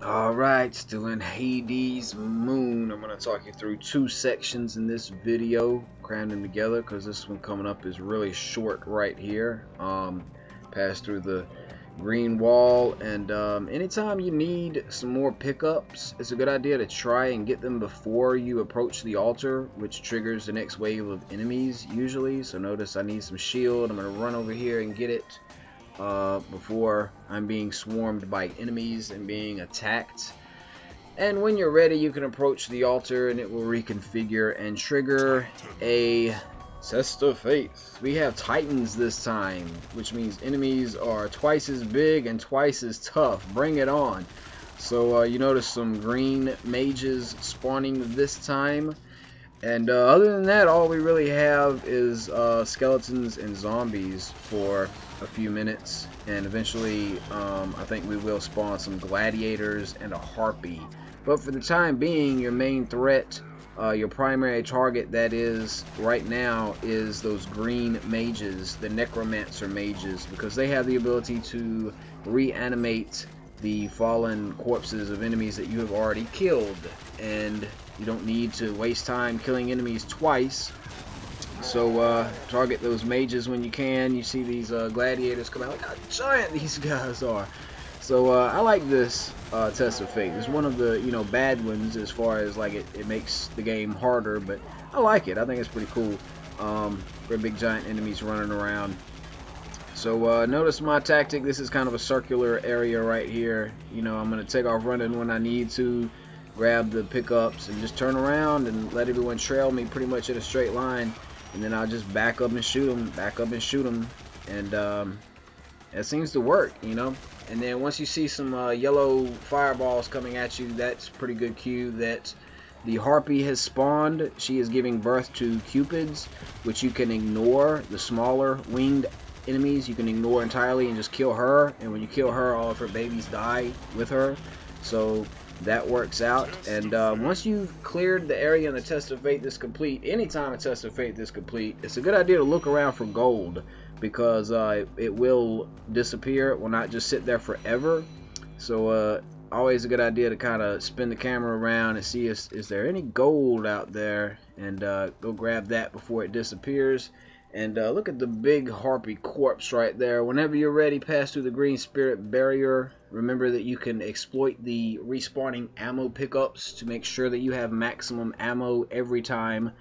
Alright, still in Hades Moon. I'm going to talk you through two sections in this video, cram them together because this one coming up is really short right here. Pass through the green wall, and anytime you need some more pickups, it's a good idea to try and get them before you approach the altar, which triggers the next wave of enemies usually. So notice I need some shield. I'm going to run over here and get it before I'm being swarmed by enemies and being attacked. And when you're ready, you can approach the altar and it will reconfigure and trigger a test of faith. We have titans this time, which means enemies are twice as big and twice as tough. Bring it on. So you notice some green mages spawning this time. And other than that, all we really have is skeletons and zombies for a few minutes. And eventually, I think we will spawn some gladiators and a harpy. But for the time being, your main threat, your primary target, that is, right now, is those green mages, the necromancer mages, because they have the ability to reanimate the fallen corpses of enemies that you have already killed. And you don't need to waste time killing enemies twice. So target those mages when you can. You see these gladiators come out. Look how giant these guys are. So I like this test of fate. It's one of the bad ones as far as like it makes the game harder, but I like it. I think it's pretty cool. Great big giant enemies running around. So notice my tactic. This is kind of a circular area right here. I'm gonna take off running when I need to, grab the pickups and just turn around and let everyone trail me pretty much in a straight line, and then I'll just back up and shoot them, and it seems to work. And then once you see some yellow fireballs coming at you, that's pretty good cue that the harpy has spawned. She is giving birth to cupids, which you can ignore. The smaller winged enemies you can ignore entirely and just kill her, and when you kill her, all of her babies die with her. So that works out. And once you've cleared the area and the test of fate is complete, anytime a test of fate is complete, it's a good idea to look around for gold, because it will disappear. It will not just sit there forever. So always a good idea to kind of spin the camera around and see is there any gold out there, and go grab that before it disappears. And look at the big harpy corpse right there. Whenever you're ready, pass through the green spirit barrier. Remember that you can exploit the respawning ammo pickups to make sure that you have maximum ammo every time.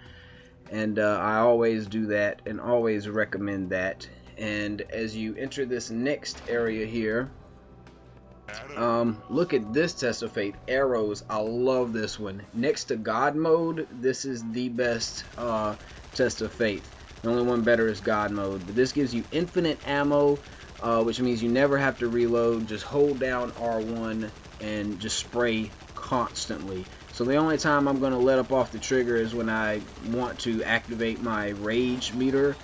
And I always do that and always recommend that. And as you enter this next area here, look at this test of fate. Arrows. I love this one. Next to God mode, this is the best test of fate. The only one better is God mode, but this gives you infinite ammo, which means you never have to reload. Just hold down R1 and just spray constantly. So the only time I'm going to let up off the trigger is when I want to activate my rage meter,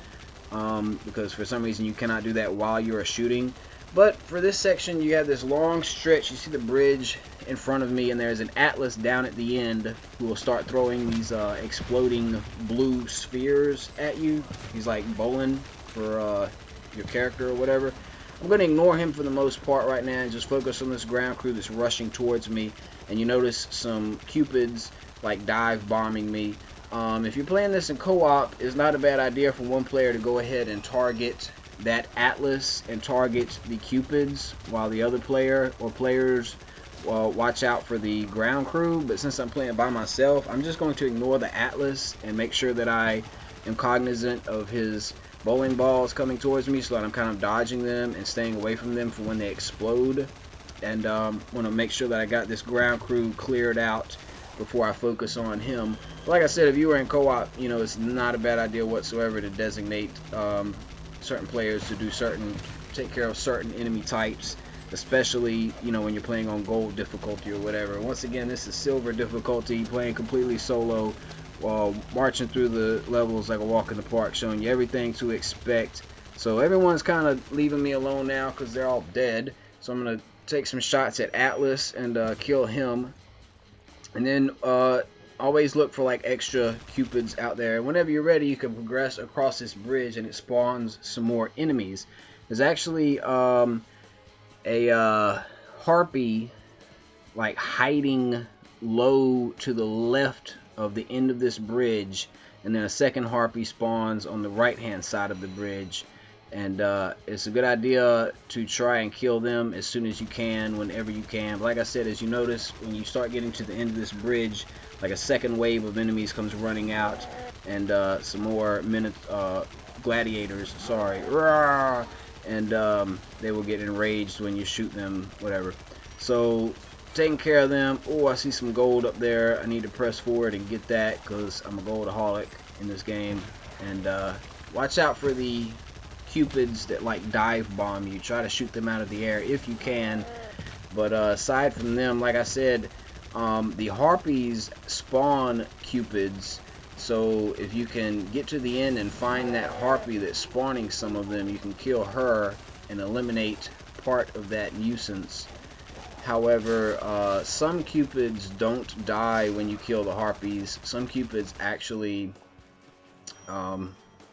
because for some reason you cannot do that while you're shooting. But for this section, you have this long stretch. You see the bridge in front of me, and there's an Atlas down at the end who will start throwing these exploding blue spheres at you. He's like bowling for your character or whatever. I'm going to ignore him for the most part right now and just focus on this ground crew that's rushing towards me. And you notice some cupids like dive bombing me. If you're playing this in co-op, it's not a bad idea for one player to go ahead and target that Atlas and target the cupids, while the other player or players watch out for the ground crew. But since I'm playing by myself, I'm just going to ignore the Atlas and make sure that I am cognizant of his bowling balls coming towards me, so that I'm kind of dodging them and staying away from them for when they explode. And want to make sure that I got this ground crew cleared out before I focus on him. But like I said, if you were in co-op, it's not a bad idea whatsoever to designate certain players to take care of certain enemy types, especially when you're playing on gold difficulty or whatever. Once again, this is silver difficulty, playing completely solo while marching through the levels like a walk in the park, showing you everything to expect. So everyone's kind of leaving me alone now because they're all dead. So I'm gonna take some shots at Atlas and kill him, and then always look for like extra cupids out there. Whenever you're ready, you can progress across this bridge and it spawns some more enemies. There's actually a harpy like hiding low to the left of the end of this bridge, and then a second harpy spawns on the right hand side of the bridge. And it's a good idea to try and kill them as soon as you can, whenever you can. But like I said, as you notice, when you start getting to the end of this bridge, like a second wave of enemies comes running out, and some more gladiators, sorry, and they will get enraged when you shoot them, whatever. So taking care of them. Oh, I see some gold up there. I need to press forward and get that because I'm a goldaholic in this game. And watch out for the cupids that like dive bomb you. Try to shoot them out of the air if you can. But aside from them, like I said, the harpies spawn cupids. So if you can get to the end and find that harpy that's spawning some of them, you can kill her and eliminate part of that nuisance. However, some cupids don't die when you kill the harpies. Some cupids actually,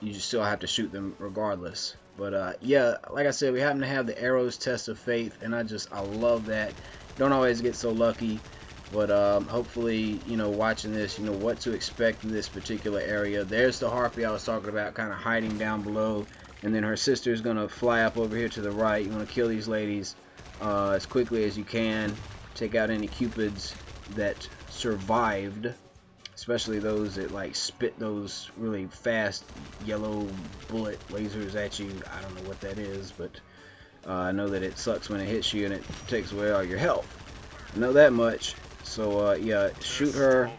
you still have to shoot them regardless. But yeah, like I said, we happen to have the arrows test of faith, and I love that. Don't always get so lucky, but hopefully, you know, watching this, you know what to expect in this particular area. There's the harpy I was talking about, kind of hiding down below, and then her sister is gonna fly up over here to the right. You want to kill these ladies as quickly as you can. Take out any cupids that survived, especially those that like spit those really fast yellow bullet lasers at you. I don't know what that is, but I know that it sucks when it hits you and it takes away all your health. I know that much. So yeah, shoot her.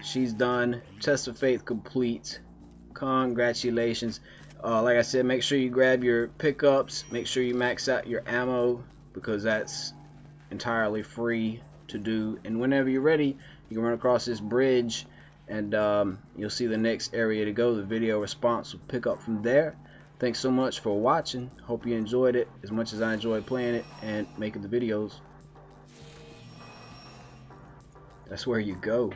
She's done. Test of faith complete. Congratulations. Like I said, make sure you grab your pickups. Make sure you max out your ammo, because that's entirely free to do. And whenever you're ready, you can run across this bridge, and you'll see the next area to go. The video response will pick up from there. Thanks so much for watching. Hope you enjoyed it as much as I enjoyed playing it and making the videos. That's where you go.